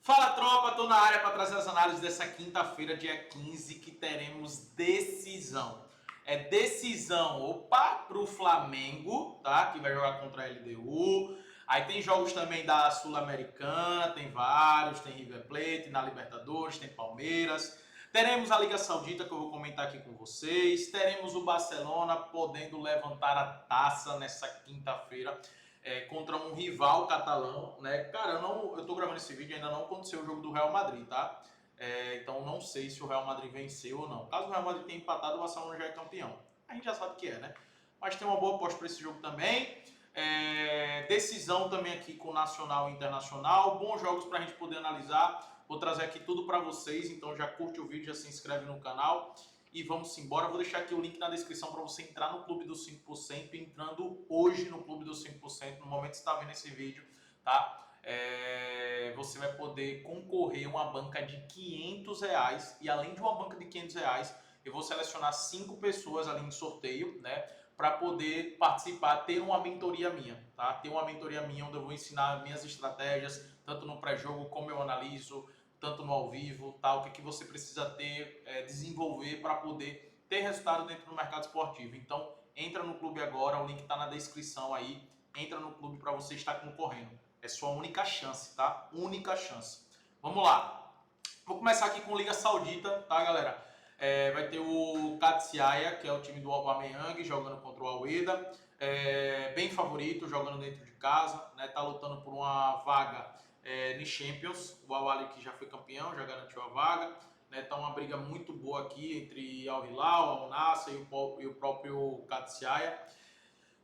Fala tropa, tô na área para trazer as análises dessa quinta-feira, dia 15, que teremos decisão. É decisão, opa, pro Flamengo, tá? Que vai jogar contra a LDU. Aí tem jogos também da Sul-Americana, tem vários, tem River Plate, na Libertadores, tem Palmeiras. Teremos a Liga Saudita, que eu vou comentar aqui com vocês. Teremos o Barcelona podendo levantar a taça nessa quinta-feira contra um rival catalão, né? Cara, eu tô gravando esse vídeo, ainda não aconteceu o jogo do Real Madrid, tá? Então não sei se o Real Madrid venceu ou não. Caso o Real Madrid tenha empatado, o Barcelona já é campeão. A gente já sabe que é, né? Mas tem uma boa aposta para esse jogo também. Decisão também aqui com Nacional e Internacional. Bons jogos para a gente poder analisar. Vou trazer aqui tudo para vocês, então já curte o vídeo, já se inscreve no canal. E vamos embora. Vou deixar aqui o link na descrição para você entrar no Clube dos 5%. Entrando hoje no Clube dos 5%, no momento que você está vendo esse vídeo, tá? Você vai poder concorrer a uma banca de R$ 500. E além de uma banca de R$ 500, eu vou selecionar 5 pessoas ali em sorteio, né? Para poder participar, ter uma mentoria minha, tá? Ter uma mentoria minha onde eu vou ensinar minhas estratégias, tanto no pré-jogo como eu analiso, tanto no ao vivo, tá? O que você precisa ter, desenvolver para poder ter resultado dentro do mercado esportivo. Então, entra no clube agora, o link está na descrição aí. Entra no clube para você estar concorrendo. É sua única chance, tá? Única chance. Vamos lá. Vou começar aqui com Liga Saudita, tá, galera? Vai ter o Katsiaya, que é o time do Aubameyang, jogando contra o Al-Wehda. Bem favorito, jogando dentro de casa, né? Tá lutando por uma vaga no Champions. O Al-Ahly, que já foi campeão, já garantiu a vaga. Né? Tá uma briga muito boa aqui entre Al-Hilal, Al-Nassr e o próprio Katsiaya.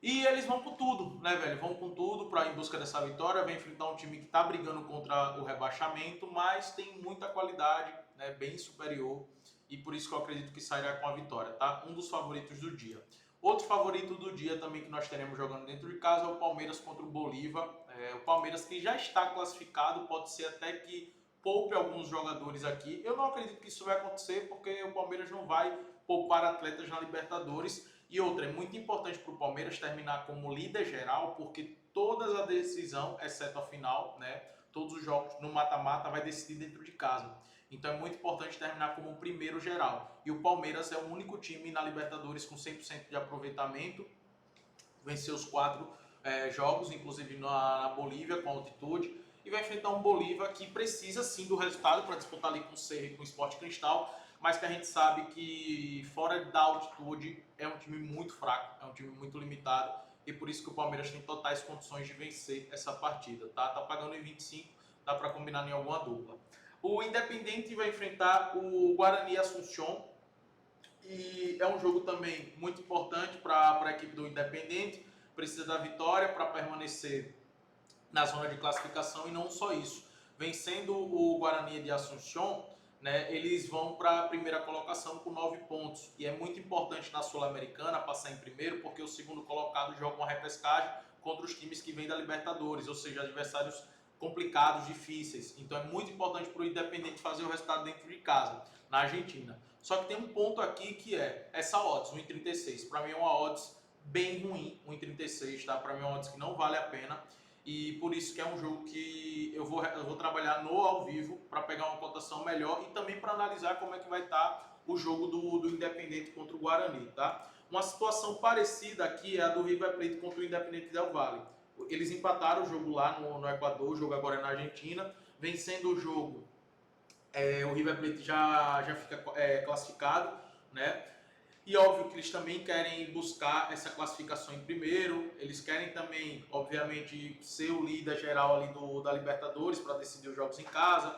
E eles vão com tudo, né, velho? Vão com tudo para em busca dessa vitória. Vem enfrentar um time que tá brigando contra o rebaixamento, mas tem muita qualidade, né? Bem superior. E por isso que eu acredito que sairá com a vitória, tá? Um dos favoritos do dia. Outro favorito do dia também que nós teremos jogando dentro de casa é o Palmeiras contra o Bolívar. O Palmeiras que já está classificado, pode ser até que poupe alguns jogadores aqui. Eu não acredito que isso vai acontecer, porque o Palmeiras não vai poupar atletas na Libertadores. E outra, é muito importante para o Palmeiras terminar como líder geral, porque toda a decisão, exceto a final, né? Todos os jogos no mata-mata vai decidir dentro de casa. Então é muito importante terminar como primeiro geral. E o Palmeiras é o único time na Libertadores com 100% de aproveitamento. Venceu os 4 jogos, inclusive na Bolívia, com altitude. E vai enfrentar um Bolívar que precisa sim do resultado para disputar ali com o Cerro e com o Sport Cristal, mas que a gente sabe que fora da altitude é um time muito fraco, é um time muito limitado, e por isso que o Palmeiras tem totais condições de vencer essa partida, tá? Tá pagando em 25, dá para combinar em alguma dupla. O Independente vai enfrentar o Guarani Assunção, e é um jogo também muito importante para a equipe do Independente, precisa da vitória para permanecer na zona de classificação. E não só isso, vencendo o Guarani de Assunção, né, eles vão para a primeira colocação com 9 pontos. E é muito importante na Sul-Americana passar em primeiro, porque o segundo colocado joga uma repescagem contra os times que vêm da Libertadores, ou seja, adversários complicados, difíceis. Então é muito importante para o Independente fazer o resultado dentro de casa, na Argentina. Só que tem um ponto aqui que é essa odds, 1,36. Para mim é uma odds bem ruim, 1,36, tá? Para mim é uma odds que não vale a pena. E por isso que é um jogo que eu vou trabalhar no ao vivo para pegar uma cotação melhor e também para analisar como é que vai estar o jogo do Independente contra o Guarani, tá? Uma situação parecida aqui é a do River Plate contra o Independente Del Valle. Eles empataram o jogo lá no Equador, o jogo agora é na Argentina. Vencendo o jogo, o River Plate já fica classificado, né? E óbvio que eles também querem buscar essa classificação em primeiro. Eles querem também, obviamente, ser o líder geral ali da Libertadores para decidir os jogos em casa.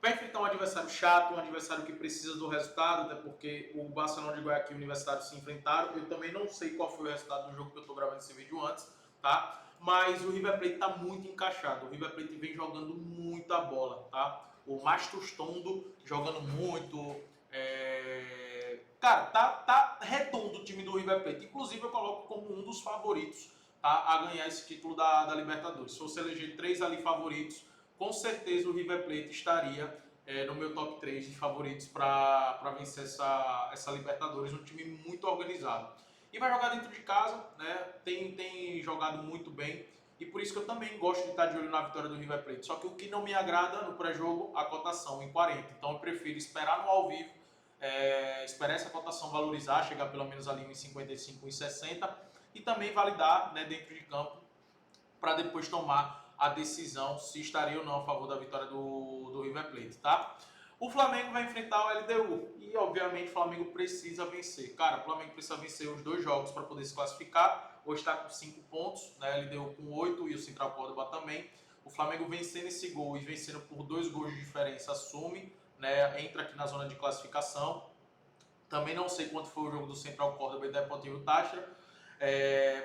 Vai enfrentar um adversário chato, um adversário que precisa do resultado, até porque o Barcelona de Guayaquil e o Universitário se enfrentaram. Eu também não sei qual foi o resultado do jogo que eu estou gravando esse vídeo antes, tá? Mas o River Plate está muito encaixado. O River Plate vem jogando muita bola, tá? O Mastostondo jogando muito. Cara, tá redondo o time do River Plate. Inclusive, eu coloco como um dos favoritos, tá, a ganhar esse título da Libertadores. Se você eleger 3 ali favoritos, com certeza o River Plate estaria no meu top 3 de favoritos para vencer essa Libertadores. Um time muito organizado. E vai jogar dentro de casa, né? Tem jogado muito bem. e por isso que eu também gosto de estar de olho na vitória do River Plate. Só que o que não me agrada no pré-jogo, a cotação em 40. Então eu prefiro esperar no ao vivo, esperar essa cotação valorizar, chegar pelo menos ali em 55, em 60 e também validar, né, dentro de campo para depois tomar a decisão se estarei ou não a favor da vitória do River Plate, tá? O Flamengo vai enfrentar o LDU e, obviamente, o Flamengo precisa vencer. Cara, o Flamengo precisa vencer os 2 jogos para poder se classificar. Hoje está com 5 pontos, né? LDU com 8 e o Central Córdoba também. O Flamengo vencendo esse gol e vencendo por 2 gols de diferença assume, né? Entra aqui na zona de classificação. Também não sei quanto foi o jogo do Central Córdoba e da Deportivo Táchira,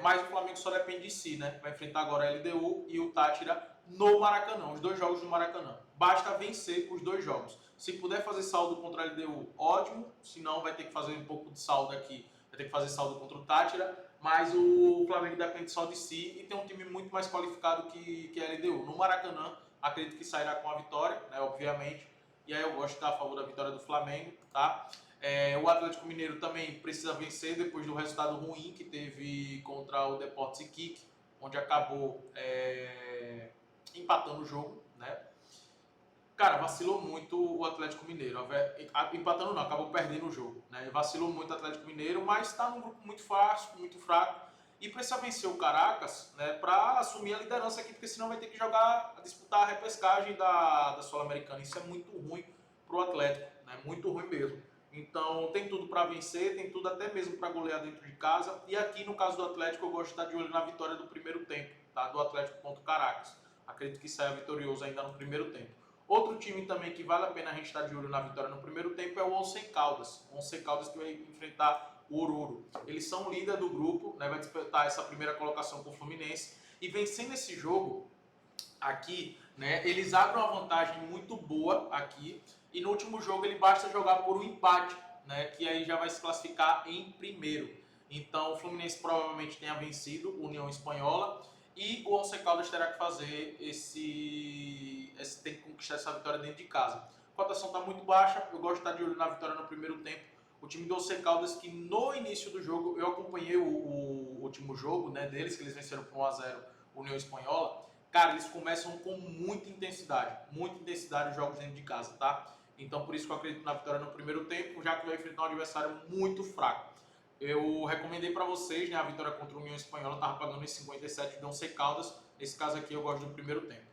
mas o Flamengo só depende de si, né? Vai enfrentar agora a LDU e o Táchira no Maracanã, os 2 jogos no Maracanã. Basta vencer os 2 jogos. Se puder fazer saldo contra a LDU, ótimo. Se não, vai ter que fazer um pouco de saldo aqui. Vai ter que fazer saldo contra o Táchira. Mas o Flamengo depende só de si e tem um time muito mais qualificado que a LDU. No Maracanã, acredito que sairá com a vitória, né? Obviamente. E aí eu gosto de estar a favor da vitória do Flamengo, tá? O Atlético Mineiro também precisa vencer depois do resultado ruim que teve contra o Deportes Iquique, onde acabou empatando o jogo, né? Cara, vacilou muito o Atlético Mineiro. Empatando não, acabou perdendo o jogo, né? Vacilou muito o Atlético Mineiro, mas está num grupo muito fácil, muito fraco e precisa vencer o Caracas, né, para assumir a liderança aqui, porque senão vai ter que disputar a repescagem da Sul-Americana. Isso é muito ruim para o Atlético, né? Muito ruim mesmo. Então tem tudo para vencer, tem tudo até mesmo para golear dentro de casa. E aqui no caso do Atlético eu gosto de estar de olho na vitória do primeiro tempo, tá? Do Atlético contra o Caracas. Acredito que saia vitorioso ainda no primeiro tempo. Outro time também que vale a pena a gente estar de olho na vitória no primeiro tempo é o Once Caldas. O Once Caldas que vai enfrentar o Oruro. Eles são líder do grupo, né? Vai disputar essa primeira colocação com o Fluminense. E vencendo esse jogo aqui, né? Eles abrem uma vantagem muito boa aqui. E no último jogo ele basta jogar por um empate, né? Que aí já vai se classificar em primeiro. Então o Fluminense provavelmente tenha vencido o União Espanhola e o Once Caldas terá que fazer tem que conquistar essa vitória dentro de casa. A cotação está muito baixa, eu gosto de estar de olho na vitória no primeiro tempo. O time do Once Caldas, que no início do jogo, eu acompanhei o último jogo, né, deles, que eles venceram por 1-0 o União Espanhola. Cara, eles começam com muita intensidade os jogos dentro de casa, tá? Então por isso que eu acredito na vitória no primeiro tempo, já que vai enfrentar um adversário muito fraco. Eu recomendei para vocês, né, a vitória contra o União Espanhola, estava pagando em 57 de Once Caldas. Nesse caso aqui eu gosto do primeiro tempo.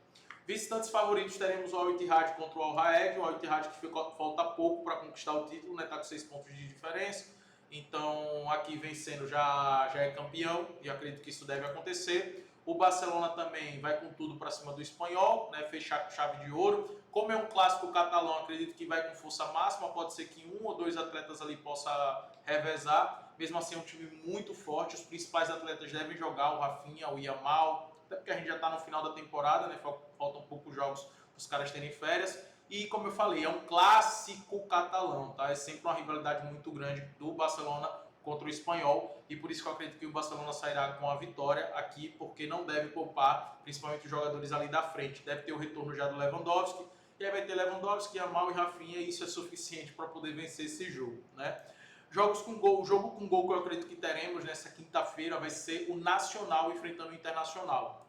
Visitantes favoritos teremos o Al Ittihad contra o Al Raed. O Al Ittihad que falta pouco para conquistar o título, né, tá com 6 pontos de diferença. Então aqui vencendo já é campeão e acredito que isso deve acontecer. O Barcelona também vai com tudo para cima do Espanhol, né, fechar com chave de ouro. Como é um clássico catalão, acredito que vai com força máxima. Pode ser que 1 ou 2 atletas ali possa revezar. Mesmo assim é um time muito forte. Os principais atletas devem jogar, o Rafinha, o Yamal, até porque a gente já está no final da temporada, né? Faltam poucos jogos para os caras terem férias. E como eu falei, é um clássico catalão, tá? É sempre uma rivalidade muito grande do Barcelona contra o Espanhol e por isso que eu acredito que o Barcelona sairá com a vitória aqui, porque não deve poupar, principalmente os jogadores ali da frente. Deve ter o retorno já do Lewandowski, e aí vai ter Lewandowski, Yamal e Rafinha, e isso é suficiente para poder vencer esse jogo, né? O jogo com gol que eu acredito que teremos nessa quinta-feira vai ser o Nacional enfrentando o Internacional.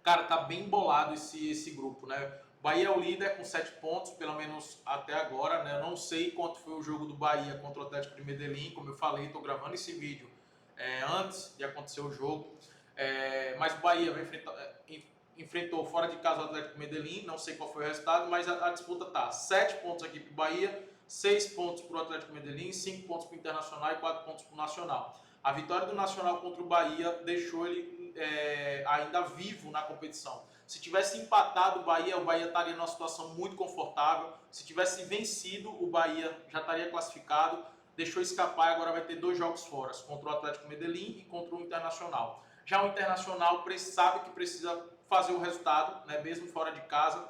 Cara, tá bem embolado esse grupo, né? Bahia é o líder com 7 pontos, pelo menos até agora, né? Eu não sei quanto foi o jogo do Bahia contra o Atlético de Medellín, como eu falei, tô gravando esse vídeo antes de acontecer o jogo. Mas o Bahia enfrentou fora de casa o Atlético de Medellín, não sei qual foi o resultado, mas a disputa tá 7 pontos aqui pro Bahia, 6 pontos para o Atlético de Medellín, 5 pontos para o Internacional e 4 pontos para o Nacional. A vitória do Nacional contra o Bahia deixou ele ainda vivo na competição. Se tivesse empatado o Bahia estaria numa situação muito confortável. Se tivesse vencido, o Bahia já estaria classificado. Deixou escapar e agora vai ter 2 jogos fora, contra o Atlético de Medellín e contra o Internacional. Já o Internacional sabe que precisa fazer o resultado, né, mesmo fora de casa.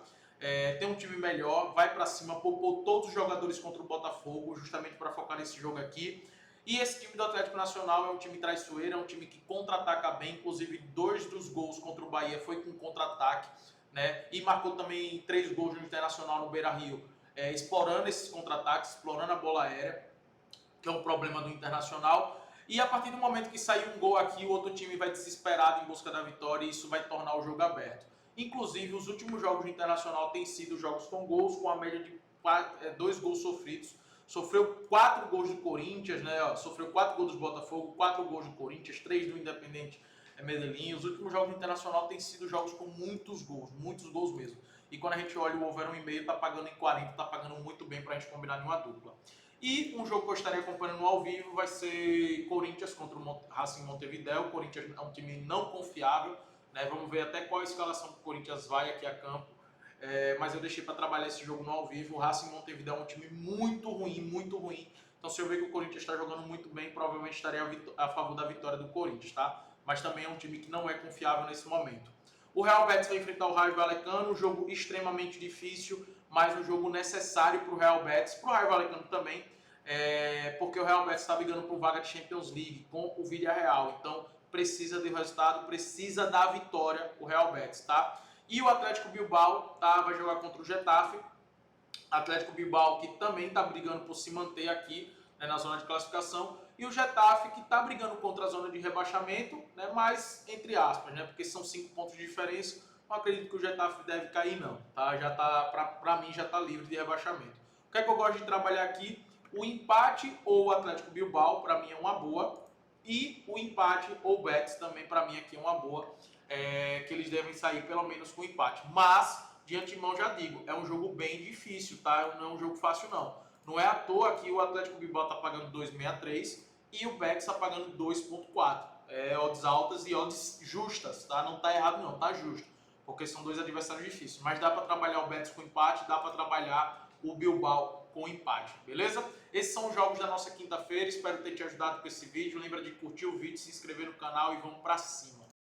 Tem um time melhor, vai para cima, poupou todos os jogadores contra o Botafogo, justamente para focar nesse jogo aqui. E esse time do Atlético Nacional é um time traiçoeiro, é um time que contra-ataca bem, inclusive 2 dos gols contra o Bahia foi com contra-ataque, né? E marcou também 3 gols no Internacional no Beira-Rio, explorando esses contra-ataques, explorando a bola aérea, que é um problema do Internacional. E a partir do momento que sair um gol aqui, o outro time vai desesperado em busca da vitória e isso vai tornar o jogo aberto. Inclusive, os últimos jogos do Internacional têm sido jogos com gols, com a média de 2 gols sofridos. Sofreu 4 gols do Corinthians, né? Sofreu 4 gols do Botafogo, 4 gols do Corinthians, 3 do Independente Medellín. Os últimos jogos do Internacional têm sido jogos com muitos gols mesmo. E quando a gente olha o over 1,5, tá pagando em 40, tá pagando muito bem pra gente combinar em uma dupla. E um jogo que eu estarei acompanhando ao vivo vai ser Corinthians contra o Racing Montevideo. O Corinthians é um time não confiável, né? Vamos ver até qual escalação que o Corinthians vai aqui a campo. Mas eu deixei para trabalhar esse jogo no ao vivo. O Racing Montevideo é um time muito ruim, muito ruim. Então se eu ver que o Corinthians está jogando muito bem, provavelmente estarei a favor da vitória do Corinthians, tá? Mas também é um time que não é confiável nesse momento. O Real Betis vai enfrentar o Rayo Vallecano, um jogo extremamente difícil, mas um jogo necessário para o Real Betis, para o Rayo Vallecano também, porque o Real Betis está brigando por vaga de Champions League com o Villarreal. Então precisa de resultado, precisa da vitória o Real Betis, tá? E o Atlético Bilbao, tá, vai jogar contra o Getafe. Atlético Bilbao que também está brigando por se manter aqui, né, na zona de classificação. E o Getafe que está brigando contra a zona de rebaixamento, né, mas entre aspas, né, porque são 5 pontos de diferença. Não acredito que o Getafe deve cair não, tá? Já tá, para mim já está livre de rebaixamento. O que é que eu gosto de trabalhar aqui? O empate ou o Atlético Bilbao, para mim é uma boa. E o empate ou o Betis também, para mim aqui é uma boa. Que eles devem sair pelo menos com empate. Mas, de antemão já digo, é um jogo bem difícil, tá? Não é um jogo fácil não. Não é à toa que o Atlético Bilbao está pagando 2,63 e o Betis está pagando 2,4. Odds altas e odds justas, tá? Não tá errado não, tá justo. Porque são dois adversários difíceis. Mas dá para trabalhar o Betis com empate, dá para trabalhar o Bilbao com empate, beleza? Esses são os jogos da nossa quinta-feira. Espero ter te ajudado com esse vídeo. Lembra de curtir o vídeo, se inscrever no canal e vamos para cima.